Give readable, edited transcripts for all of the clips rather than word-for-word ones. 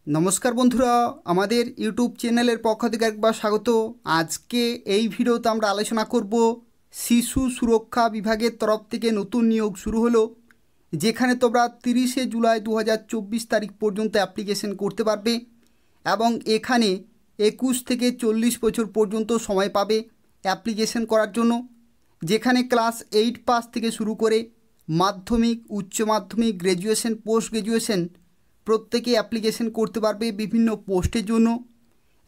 নমস্কার বন্ধুরা, আমাদের ইউটিউব চ্যানেলের পক্ষ থেকে একবার স্বাগত। আজকে এই ভিডিওতে আমরা আলোচনা করব শিশু সুরক্ষা বিভাগের তরফ থেকে নতুন নিয়োগ শুরু হলো, যেখানে তোমরা 30শে জুলাই 2024 তারিখ পর্যন্ত অ্যাপ্লিকেশন করতে পারবে এবং এখানে 21 থেকে 40 বছর পর্যন্ত সময় পাবে অ্যাপ্লিকেশন করার জন্য। যেখানে ক্লাস 8 পাস থেকে শুরু করে মাধ্যমিক, উচ্চ মাধ্যমিক, গ্র্যাজুয়েশন, পোস্ট গ্র্যাজুয়েশন প্রত্যেকে অ্যাপ্লিকেশন করতে পারবে বিভিন্ন পোস্টের জন্য।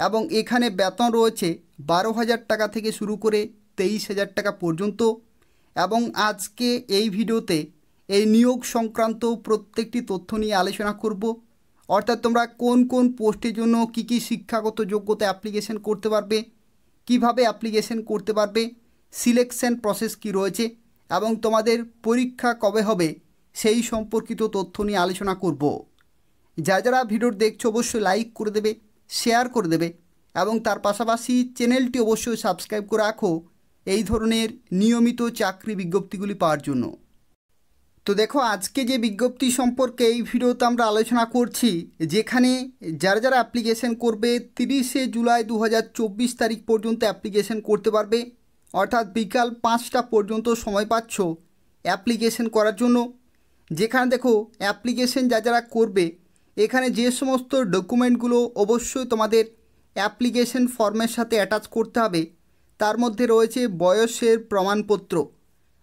এবং এখানে বেতন রয়েছে 12,000 টাকা থেকে শুরু করে 23,000 টাকা পর্যন্ত। এবং আজকে এই ভিডিওতে এই নিয়োগ সংক্রান্ত প্রত্যেকটি তথ্য নিয়ে আলোচনা করব। অর্থাৎ তোমরা কোন কোন পোস্টের জন্য কী কী শিক্ষাগত যোগ্যতা অ্যাপ্লিকেশন করতে পারবে, কিভাবে অ্যাপ্লিকেশন করতে পারবে, সিলেকশন প্রসেস কি রয়েছে এবং তোমাদের পরীক্ষা কবে হবে সেই সম্পর্কিত তথ্য নিয়ে আলোচনা করব। যারা ভিডিও দেখছো অবশ্যই লাইক করে দেবে, শেয়ার করে দেবে এবং তার পাশাপাশি চ্যানেলটি অবশ্যই সাবস্ক্রাইব করে রাখো এই ধরনের নিয়মিত চাকরি বিজ্ঞপ্তিগুলি পাওয়ার জন্য। তো দেখো, আজকে যে বিজ্ঞপ্তি সম্পর্কে এই ভিডিওতে আমরা আলোচনা করছি, যেখানে যারা অ্যাপ্লিকেশন করবে 30শে জুলাই 2024 তারিখ পর্যন্ত অ্যাপ্লিকেশন করতে পারবে। অর্থাৎ বিকাল 5টা পর্যন্ত সময় পাচ্ছ অ্যাপ্লিকেশন করার জন্য। যেখানে দেখো অ্যাপ্লিকেশন যারা করবে, এখানে যে সমস্ত ডকুমেন্টগুলো অবশ্যই তোমাদের অ্যাপ্লিকেশন ফর্মের সাথে অ্যাটাচ করতে হবে, তার মধ্যে রয়েছে বয়সের প্রমাণপত্র।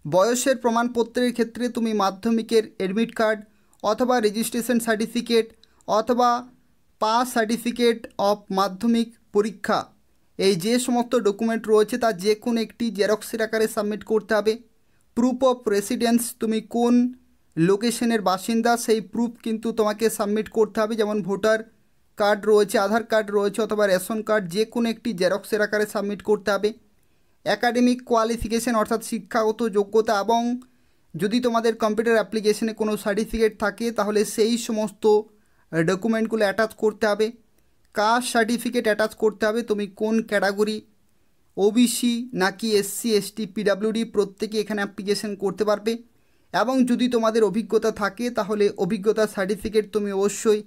বয়সের প্রমাণপত্রের ক্ষেত্রে তুমি মাধ্যমিকের অ্যাডমিট কার্ড অথবা রেজিস্ট্রেশন সার্টিফিকেট অথবা পাস সার্টিফিকেট অফ মাধ্যমিক পরীক্ষা, এই যে সমস্ত ডকুমেন্ট রয়েছে তার যে কোনো একটি জেরক্সের আকারে সাবমিট করতে হবে। প্রুফ অফ রেসিডেন্স, তুমি কোন লোকেশনের বাসিন্দা সেই প্রুফ কিন্তু তোমাকে সাবমিট করতে হবে। যেমন ভোটার কার্ড রয়েছে, আধার কার্ড রয়েছে অথবা রেশন কার্ড, যে কোনো একটি জেরক্সের আকারে সাবমিট করতে হবে। অ্যাকাডেমিক কোয়ালিফিকেশন অর্থাৎ শিক্ষাগত যোগ্যতা, এবং যদি তোমাদের কম্পিউটার অ্যাপ্লিকেশনে কোনো সার্টিফিকেট থাকে তাহলে সেই সমস্ত ডকুমেন্টগুলো অ্যাটাচ করতে হবে। কাস্ট সার্টিফিকেট অ্যাটাচ করতে হবে, তুমি কোন ক্যাটাগরি, ওবিসি নাকি এসসি এসটি পিডাব্লিউডি, প্রত্যেকে এখানে অ্যাপ্লিকেশন করতে পারবে। এবং যদি তোমাদের অভিজ্ঞতা থাকে তাহলে অভিজ্ঞতার সার্টিফিকেট তুমি অবশ্যই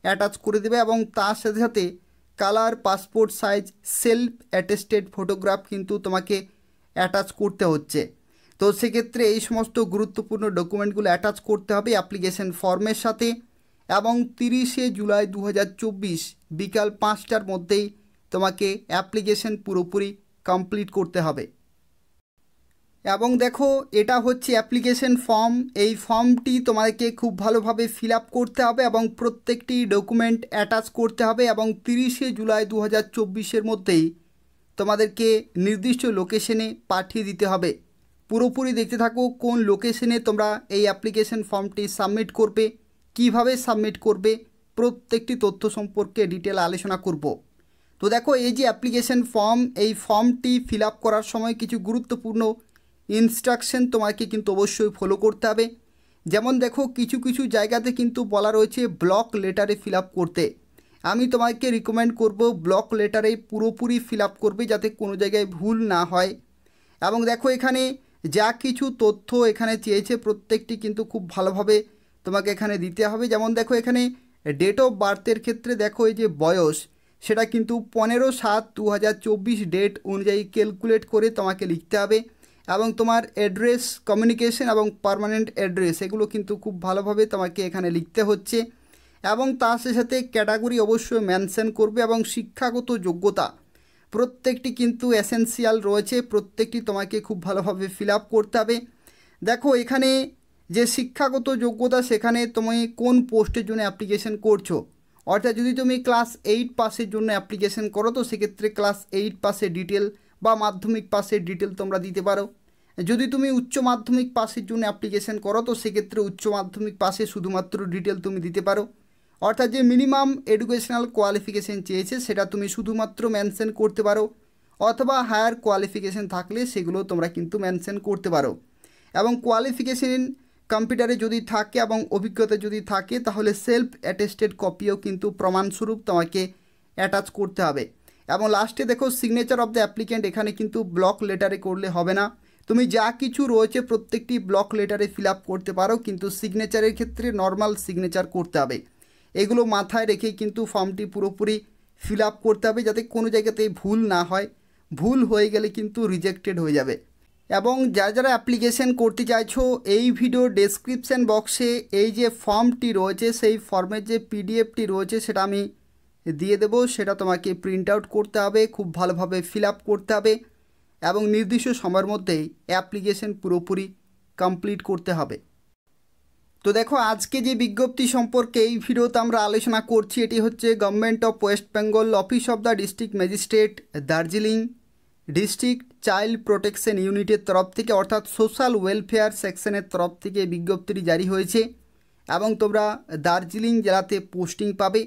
অ্যাটাচ করে দেবে এবং তার সাথে সাথে colour passport size self attested photograph কিন্তু তোমাকে অ্যাটাচ করতে হচ্ছে। তো সেক্ষেত্রে এই সমস্ত গুরুত্বপূর্ণ ডকুমেন্টগুলো অ্যাটাচ করতে হবে অ্যাপ্লিকেশন ফর্মের সাথে। এবং 30শে জুলাই 2024 বিকাল 5টার মধ্যেই তোমাকে অ্যাপ্লিকেশন পুরোপুরি কমপ্লিট করতে হবে। এবং দেখো, এটা হচ্ছে অ্যাপ্লিকেশন ফর্ম। এই ফর্মটি তোমাদেরকে খুব ভালোভাবে ফিল আপ করতে হবে এবং প্রত্যেকটি ডকুমেন্ট অ্যাটাচ করতে হবে এবং 30শে জুলাই 2024 মধ্যেই তোমাদেরকে নির্দিষ্ট লোকেশনে পাঠিয়ে দিতে হবে। পুরোপুরি দেখতে থাকো কোন লোকেশনে তোমরা এই অ্যাপ্লিকেশন ফর্মটি সাবমিট করবে, কিভাবে সাবমিট করবে, প্রত্যেকটি তথ্য সম্পর্কে ডিটেল আলোচনা করব। তো দেখো, এই যে অ্যাপ্লিকেশন ফর্ম, এই ফর্মটি ফিল আপ করার সময় কিছু গুরুত্বপূর্ণ ইনস্ট্রাকশন তোমাকে কিন্তু অবশ্যই ফলো করতে হবে। যেমন দেখো, কিছু কিছু জায়গাতে কিন্তু বলা রয়েছে ব্লক লেটারে ফিল আপ করতে। আমি তোমাকে রিকমেন্ড করব ব্লক লেটারে পুরোপুরি ফিল আপ করবে, যাতে কোনো জায়গায় ভুল না হয়। এবং দেখো, এখানে যা কিছু তথ্য এখানে চেয়েছে প্রত্যেকটি কিন্তু খুব ভালোভাবে তোমাকে এখানে দিতে হবে। যেমন দেখো, এখানে ডেট অফ বার্থের ক্ষেত্রে দেখো এই যে বয়স, সেটা কিন্তু 15/7/2024 ডেট অনুযায়ী ক্যালকুলেট করে তোমাকে লিখতে হবে। এবং তোমার অ্যাড্রেস, কমিউনিকেশন এবং পার্মানেন্ট অ্যাড্রেস, এগুলো কিন্তু খুব ভালোভাবে তোমাকে এখানে লিখতে হচ্ছে। এবং তার সাথে ক্যাটাগরি অবশ্যই মেনশন করবে এবং শিক্ষাগত যোগ্যতা প্রত্যেকটি কিন্তু এসেনশিয়াল রয়েছে, প্রত্যেকটি তোমাকে খুব ভালোভাবে ফিল আপ করতে হবে। দেখো, এখানে যে শিক্ষাগত যোগ্যতা, সেখানে তুমি কোন পোস্টের জন্য অ্যাপ্লিকেশন করছো। অর্থাৎ যদি তুমি ক্লাস 8 পাসের জন্য অ্যাপ্লিকেশন করো তো সেক্ষেত্রে ক্লাস 8 পাসের ডিটেল বা মাধ্যমিক পাসের ডিটেল তোমরা দিতে পারো। যদি তুমি উচ্চ মাধ্যমিক পাসের জন্য অ্যাপ্লিকেশন করো তো সেক্ষেত্রে উচ্চ মাধ্যমিক পাসে শুধুমাত্র ডিটেল তুমি দিতে পারো। অর্থাৎ যে মিনিমাম এডুকেশনাল কোয়ালিফিকেশান চেয়েছে সেটা তুমি শুধুমাত্র মেনশন করতে পারো, অথবা হায়ার কোয়ালিফিকেশান থাকলে সেগুলো তোমরা কিন্তু মেনশন করতে পারো। এবং কোয়ালিফিকেশান কম্পিউটারে যদি থাকে এবং অভিজ্ঞতা যদি থাকে তাহলে সেলফ অ্যাটেস্টেড কপিও কিন্তু প্রমাণস্বরূপ তোমাকে অ্যাটাচ করতে হবে। এবং লাস্টে দেখো, সিগনেচার অফ দ্য অ্যাপ্লিক্যান্ট, এখানে কিন্তু ব্লক লেটারে করলে হবে না। তুমি যা কিছু রয়েছে প্রত্যেকটি ব্লক লেটারে ফিল আপ করতে পারো, কিন্তু সিগনেচারের ক্ষেত্রে নর্মাল সিগনেচার করতে হবে। এগুলো মাথায় রেখেই কিন্তু ফর্মটি পুরোপুরি ফিল আপ করতে হবে, যাতে কোনো জায়গাতে ভুল না হয়। ভুল হয়ে গেলে কিন্তু রিজেক্টেড হয়ে যাবে। এবং যারা অ্যাপ্লিকেশন করতে চাইছো, এই ভিডিও ডেসক্রিপশান বক্সে এই যে ফর্মটি রয়েছে সেই ফর্মের যে পিডিএফটি রয়েছে সেটা আমি দিয়ে দেবো। সেটা তোমাকে প্রিন্ট আউট করতে হবে, খুব ভালোভাবে ফিল আপ করতে হবে এবং নির্দিষ্ট সময়ের মধ্যেই অ্যাপ্লিকেশন পুরোপুরি কমপ্লিট করতে হবে। তো দেখো, আজকে যে বিজ্ঞপ্তি সম্পর্কে এই ভিডিওতে আমরা আলোচনা করছি, এটি হচ্ছে government of West Bengal, office of the district magistrate, Darjeeling district child protection ইউনিটের তরফ থেকে, অর্থাৎ সোশ্যাল ওয়েলফেয়ার সেকশনের তরফ থেকে বিজ্ঞপ্তিটি জারি হয়েছে এবং তোমরা দার্জিলিং জেলাতে পোস্টিং পাবে।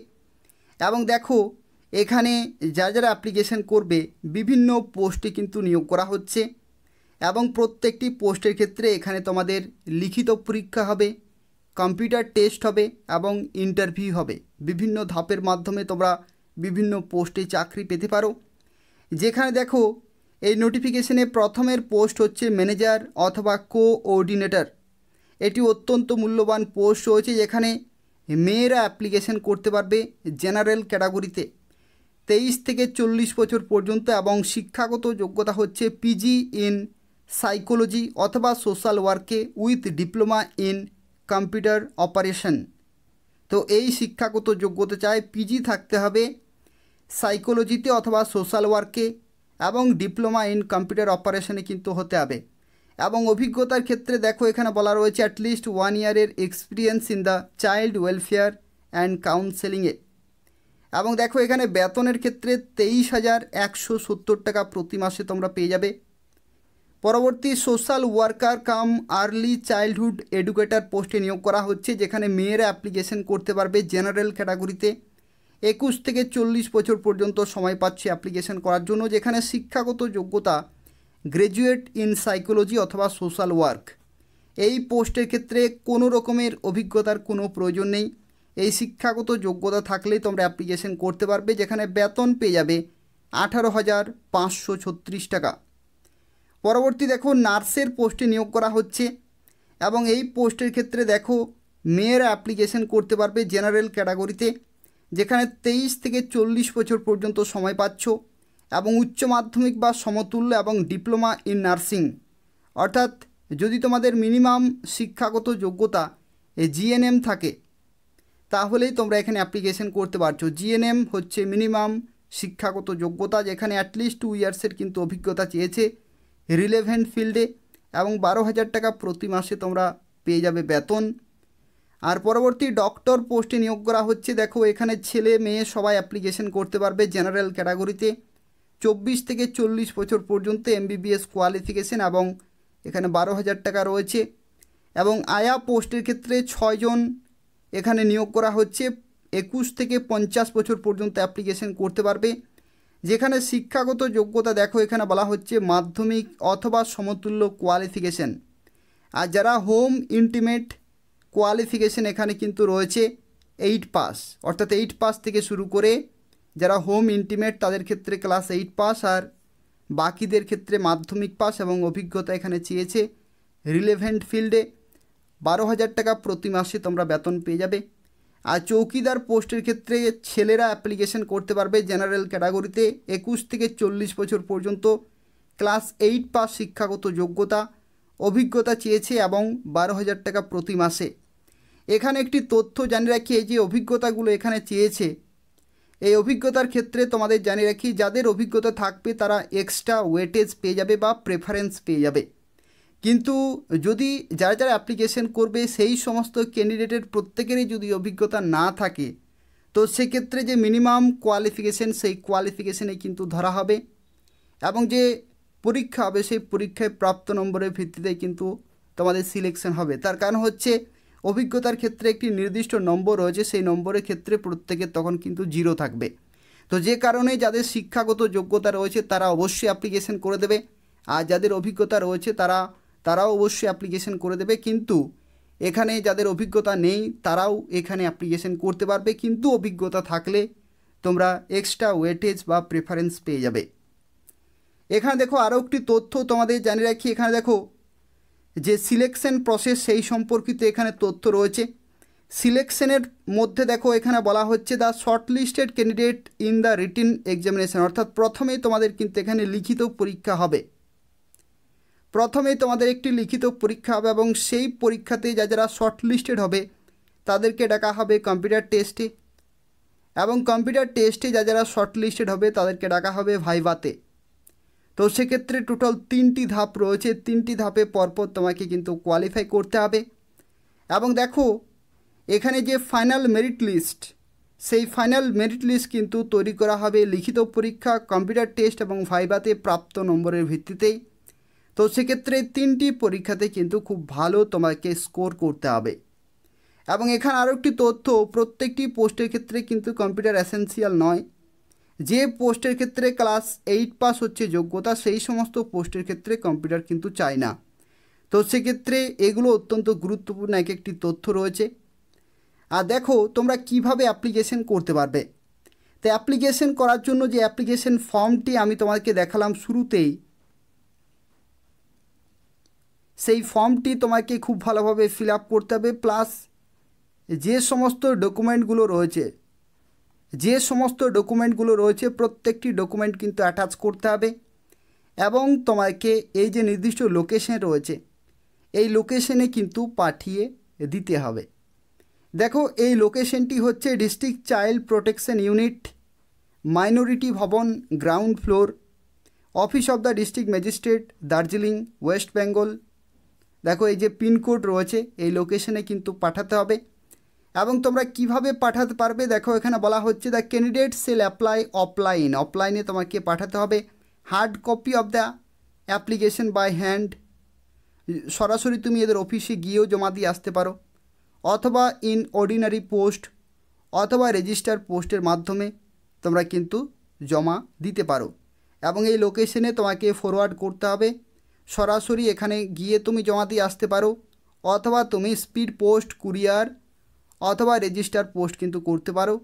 এবং দেখো, এখানে যারা অ্যাপ্লিকেশন করবে বিভিন্ন পোস্টে কিন্তু নিয়োগ করা হচ্ছে এবং প্রত্যেকটি পোস্টের ক্ষেত্রে এখানে তোমাদের লিখিত পরীক্ষা হবে, কম্পিউটার টেস্ট হবে এবং ইন্টারভিউ হবে। বিভিন্ন ধাপের মাধ্যমে তোমরা বিভিন্ন পোস্টে চাকরি পেতে পারো। যেখানে দেখো, এই নোটিফিকেশনে প্রথমের পোস্ট হচ্ছে ম্যানেজার অথবা কোঅর্ডিনেটর। এটি অত্যন্ত মূল্যবান পোস্ট রয়েছে, যেখানে মেয়েরা অ্যাপ্লিকেশন করতে পারবে জেনারেল ক্যাটাগরিতে 23 থেকে 40 বছর পর্যন্ত এবং শিক্ষাগত যোগ্যতা হচ্ছে পিজি ইন সাইকোলজি অথবা সোশ্যাল ওয়ার্কে with diploma in computer operation. তো এই শিক্ষাগত যোগ্যতা চায় পিজি থাকতে হবে সাইকোলজিতে অথবা সোশ্যাল ওয়ার্কে এবং ডিপ্লোমা ইন কম্পিউটার অপারেশনে কিন্তু হতে হবে। এবং অভিজ্ঞতার ক্ষেত্রে দেখো, এখানে বলা রয়েছে অ্যাটলিস্ট 1 ইয়ারের experience in the child welfare and কাউন্সেলিংয়ে। এবং দেখো, এখানে বেতনের ক্ষেত্রে 23,170 টাকা প্রতি মাসে তোমরা পেয়ে যাবে। পরবর্তী social worker cum early childhood educator পোস্টে নিয়োগ করা হচ্ছে, যেখানে মেয়েরা অ্যাপ্লিকেশন করতে পারবে জেনারেল ক্যাটাগরিতে 21 থেকে 40 বছর পর্যন্ত সময় পাচ্ছে অ্যাপ্লিকেশন করার জন্য, যেখানে শিক্ষাগত যোগ্যতা গ্র্যাজুয়েট ইন সাইকোলজি অথবা সোশ্যাল ওয়ার্ক। এই পোস্টের ক্ষেত্রে কোনো রকমের অভিজ্ঞতার কোনো প্রয়োজন নেই, এই শিক্ষাগত যোগ্যতা থাকলেই তোমরা অ্যাপ্লিকেশন করতে পারবে, যেখানে বেতন পেয়ে যাবে 18,536 টাকা। পরবর্তী দেখো, নার্সের পোস্টে নিয়োগ করা হচ্ছে এবং এই পোস্টের ক্ষেত্রে দেখো মেয়েরা অ্যাপ্লিকেশন করতে পারবে জেনারেল ক্যাটাগরিতে, যেখানে 23 থেকে 40 বছর পর্যন্ত সময় পাচ্ছ এবং উচ্চ মাধ্যমিক বা সমতুল্য এবং ডিপ্লোমা ইন নার্সিং, অর্থাৎ যদি তোমাদের মিনিমাম শিক্ষাগত যোগ্যতা জিএনএম থাকে তাহলেই তোমরা এখানে অ্যাপ্লিকেশন করতে পারছো। জিএনএম হচ্ছে মিনিমাম শিক্ষাগত যোগ্যতা, যেখানে অ্যাটলিস্ট 2 ইয়ার্সের কিন্তু অভিজ্ঞতা চেয়েছে রিলেভেন্ট ফিল্ডে এবং 12,000 টাকা প্রতি মাসে তোমরা পেয়ে যাবে বেতন। আর পরবর্তী ডক্টর পোস্টে নিয়োগ করা হচ্ছে, দেখো এখানে ছেলে মেয়ে সবাই অ্যাপ্লিকেশন করতে পারবে জেনারেল ক্যাটাগরিতে 24 থেকে 40 বছর পর্যন্ত এমবিবিএস কোয়ালিফিকেশন এবং এখানে 12,000 টাকা রয়েছে। এবং আয়া পোস্টের ক্ষেত্রে 6 জন এখানে নিয়োগ করা হচ্ছে, 21 থেকে 50 বছর পর্যন্ত অ্যাপ্লিকেশন করতে পারবে, যেখানে শিক্ষাগত যোগ্যতা দেখো এখানে বলা হচ্ছে মাধ্যমিক অথবা সমতুল্য কোয়ালিফিকেশন। আর যারা হোম ইন্টিমেট কোয়ালিফিকেশন এখানে কিন্তু রয়েছে 8 পাস, অর্থাৎ 8 পাস থেকে শুরু করে যারা হোম ইন্টিমেট তাদের ক্ষেত্রে ক্লাস 8 পাস, আর বাকিদের ক্ষেত্রে মাধ্যমিক পাস এবং অভিজ্ঞতা এখানে চেয়েছে রিলেভেন্ট ফিল্ডে। 12,000 টাকা প্রতি মাসে তোমরা বেতন পেয়ে যাবে। আর চৌকিদার পোস্টের ক্ষেত্রে ছেলেরা অ্যাপ্লিকেশন করতে পারবে জেনারেল ক্যাটাগরিতে 21 থেকে 40 বছর পর্যন্ত, ক্লাস 8 পাস শিক্ষাগত যোগ্যতা, অভিজ্ঞতা চেয়েছে এবং 12,000 টাকা প্রতি মাসে। এখানে একটি তথ্য জানিয়ে রাখি, এই যে অভিজ্ঞতাগুলো এখানে চেয়েছে, এই অভিজ্ঞতার ক্ষেত্রে তোমাদের জানিয়ে রাখি যাদের অভিজ্ঞতা থাকবে তারা এক্সট্রা ওয়েটেজ পেয়ে যাবে বা প্রেফারেন্স পেয়ে যাবে। কিন্তু যদি যারা অ্যাপ্লিকেশন করবে সেই সমস্ত ক্যান্ডিডেটের প্রত্যেকেরই যদি অভিজ্ঞতা না থাকে, তো সেক্ষেত্রে যে মিনিমাম কোয়ালিফিকেশন সেই কোয়ালিফিকেশনে কিন্তু ধরা হবে এবং যে পরীক্ষা হবে সেই পরীক্ষায় প্রাপ্ত নম্বরের ভিত্তিতে কিন্তু তোমাদের সিলেকশন হবে। তার কারণ হচ্ছে অভিজ্ঞতার ক্ষেত্রে একটি নির্দিষ্ট নম্বর রয়েছে, সেই নম্বরের ক্ষেত্রে প্রত্যেকের তখন কিন্তু 0 থাকবে। তো যে কারণে যাদের শিক্ষাগত যোগ্যতা রয়েছে তারা অবশ্যই অ্যাপ্লিকেশন করে দেবে, আর যাদের অভিজ্ঞতা রয়েছে তারাও অবশ্যই অ্যাপ্লিকেশন করে দেবে। কিন্তু এখানে যাদের অভিজ্ঞতা নেই তারাও এখানে অ্যাপ্লিকেশন করতে পারবে, কিন্তু অভিজ্ঞতা থাকলে তোমরা এক্সট্রা ওয়েটেজ বা প্রেফারেন্স পেয়ে যাবে। এখানে দেখো আরও একটি তথ্য তোমাদের জানিয়ে রাখি, এখানে দেখো যে সিলেকশন প্রসেস সেই সম্পর্কিত এখানে তথ্য রয়েছে। সিলেকশনের মধ্যে দেখো এখানে বলা হচ্ছে the shortlisted candidate in the written examination, অর্থাৎ প্রথমেই তোমাদের কিন্তু এখানে লিখিত পরীক্ষা হবে। প্রথমেই তোমাদের একটি লিখিত পরীক্ষা হবে এবং সেই পরীক্ষাতে যারা শর্টলিস্টেড হবে তাদেরকে ডাকা হবে কম্পিউটার টেস্টে, এবং কম্পিউটার টেস্টে যারা শর্টলিস্টেড হবে তাদেরকে ডাকা হবে ভাইভাতে। তো সেক্ষেত্রে টোটাল 3টি ধাপ রয়েছে, 3টি ধাপে পরপর তোমাকে কিন্তু কোয়ালিফাই করতে হবে। এবং দেখো এখানে যে ফাইনাল মেরিট লিস্ট, সেই ফাইনাল মেরিট লিস্ট কিন্তু তৈরি করা হবে লিখিত পরীক্ষা, কম্পিউটার টেস্ট এবং ভাইভাতে প্রাপ্ত নম্বরের ভিত্তিতেই। তো সেক্ষেত্রে 3টি পরীক্ষাতে কিন্তু খুব ভালো তোমাকে স্কোর করতে হবে। এবং এখানে আরও একটি তথ্য, প্রত্যেকটি পোস্টের ক্ষেত্রে কিন্তু কম্পিউটার এসেনশিয়াল নয়। যে পোস্টের ক্ষেত্রে ক্লাস 8 পাস হচ্ছে যোগ্যতা, সেই সমস্ত পোস্টের ক্ষেত্রে কম্পিউটার কিন্তু চাই না। তো সেক্ষেত্রে এগুলো অত্যন্ত গুরুত্বপূর্ণ এক একটি তথ্য রয়েছে। আর দেখো তোমরা কিভাবে অ্যাপ্লিকেশন করতে পারবে। তো অ্যাপ্লিকেশন করার জন্য যে অ্যাপ্লিকেশন ফর্মটি আমি তোমাকে দেখালাম শুরুতেই, সেই ফর্মটি তোমাকে খুব ভালোভাবে ফিল আপ করতে হবে। প্লাস যে সমস্ত ডকুমেন্টগুলো রয়েছে প্রত্যেকটি ডকুমেন্ট কিন্তু অ্যাটাচ করতে হবে। এবং তোমাকে এই যে নির্দিষ্ট লোকেশন রয়েছে এই লোকেশনে কিন্তু পাঠিয়ে দিতে হবে। দেখো এই লোকেশনটি হচ্ছে district child protection unit, minority Bhavan, ground floor, office of the district magistrate, Darjeeling, West Bengal. দেখো এই যে পিনকোড রয়েছে এই লোকেশনে কিন্তু পাঠাতে হবে। এবং তোমরা কিভাবে পাঠাতে পারবে দেখো এখানে বলা হচ্ছে the candidate shall apply offline, অফলাইনে তোমাকে পাঠাতে হবে। Hard copy of the application by hand, সরাসরি তুমি এদের অফিসে গিয়েও জমা দিয়ে আসতে পারো, অথবা ইন অর্ডিনারি পোস্ট অথবা রেজিস্টার পোস্টের মাধ্যমে তোমরা কিন্তু জমা দিতে পারো। এবং এই লোকেশনে তোমাকে ফরওয়ার্ড করতে হবে। সরাসরি এখানে গিয়ে তুমি জমা দিয়ে আসতে পারো, অথবা তুমি স্পিড পোস্ট, কুরিয়ার অথবা রেজিস্টার পোস্ট কিন্তু করতে পারো।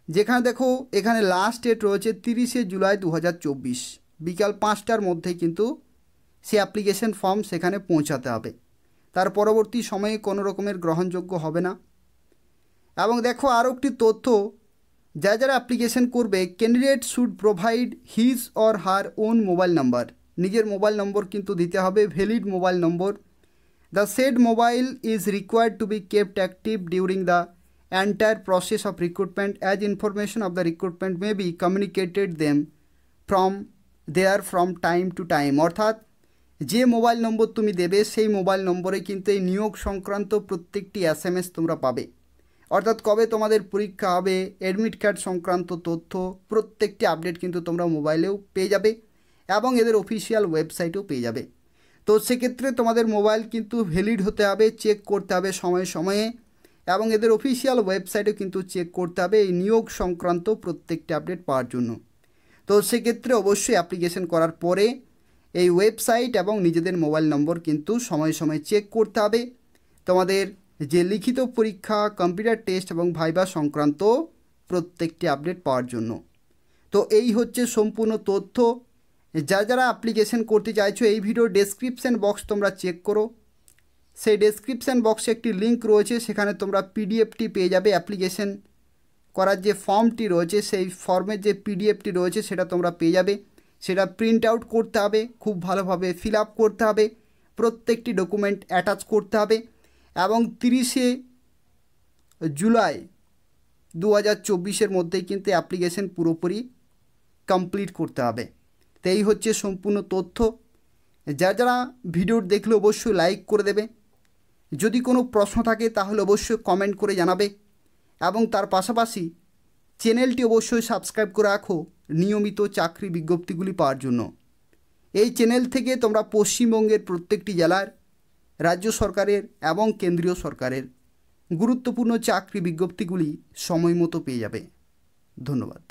যেখানে দেখো এখানে লাস্ট ডেট রয়েছে 30শে জুলাই 2024, বিকাল 5টার মধ্যে কিন্তু সে অ্যাপ্লিকেশন ফর্ম সেখানে পৌঁছাতে হবে। তার পরবর্তী সময়ে কোনো রকমের গ্রহণযোগ্য হবে না। এবং দেখো আরও একটি তথ্য, যারা অ্যাপ্লিকেশন করবে candidate should provide his or her own mobile number, নিজের মোবাইল নম্বর কিন্তু দিতে হবে, valid mobile number. The said mobile is required to be kept active during the entire process of recruitment, as information of the recruitment may be communicated them from time to time। অর্থাৎ যে mobile নম্বর তুমি দেবে সেই mobile নম্বরে কিন্তু এই নিয়োগ সংক্রান্ত প্রত্যেকটি SMS তোমরা পাবে। অর্থাৎ কবে তোমাদের পরীক্ষা হবে, অ্যাডমিট কার্ড সংক্রান্ত তথ্য প্রত্যেকটি আপডেট কিন্তু তোমরা মোবাইলেও পেয়ে যাবে এবং এদের অফিসিয়াল ওয়েবসাইটেও পেয়ে যাবে। তো সেক্ষেত্রে তোমাদের মোবাইল কিন্তু ভ্যালিড হতে হবে, চেক করতে হবে সময়ে সময়ে, এবং এদের অফিসিয়াল ওয়েবসাইটে কিন্তু চেক করতে হবে এই নিয়োগ সংক্রান্ত প্রত্যেকটি আপডেট পাওয়ার জন্য। তো সেক্ষেত্রে অবশ্যই অ্যাপ্লিকেশন করার পরে এই ওয়েবসাইট এবং নিজেদের মোবাইল নম্বর কিন্তু সময়ে সময়ে চেক করতে হবে তোমাদের যে লিখিত পরীক্ষা, কম্পিউটার টেস্ট এবং ভাইভা সংক্রান্ত প্রত্যেকটি আপডেট পাওয়ার জন্য। তো এই হচ্ছে সম্পূর্ণ তথ্য। যারা অ্যাপ্লিকেশন করতে চাইছো এই ভিডিও ডেসক্রিপশান বক্স তোমরা চেক করো, সেই ডেসক্রিপশান বক্সে একটি লিঙ্ক রয়েছে, সেখানে তোমরা পিডিএফটি পেয়ে যাবে। অ্যাপ্লিকেশন করার যে ফর্মটি রয়েছে সেই ফর্মের যে পিডিএফটি রয়েছে সেটা তোমরা পেয়ে যাবে। সেটা প্রিন্ট আউট করতে হবে, খুব ভালোভাবে ফিল আপ করতে হবে, প্রত্যেকটি ডকুমেন্ট অ্যাটাচ করতে হবে এবং 30শে জুলাই 2024 মধ্যেই কিন্তু অ্যাপ্লিকেশন পুরোপুরি কমপ্লিট করতে হবে। তো এই হচ্ছে সম্পূর্ণ তথ্য। যারা ভিডিও দেখলে অবশ্যই লাইক করে দেবে, যদি কোনো প্রশ্ন থাকে তাহলে অবশ্যই কমেন্ট করে জানাবে এবং তার পাশাপাশি চ্যানেলটি অবশ্যই সাবস্ক্রাইব করে রাখো নিয়মিত চাকরি বিজ্ঞপ্তিগুলি পাওয়ার জন্য। এই চ্যানেল থেকে তোমরা পশ্চিমবঙ্গের প্রত্যেকটি জেলার, রাজ্য সরকারের এবং কেন্দ্রীয় সরকারের গুরুত্বপূর্ণ চাকরি বিজ্ঞপ্তিগুলি সময় মতো পেয়ে যাবে। ধন্যবাদ।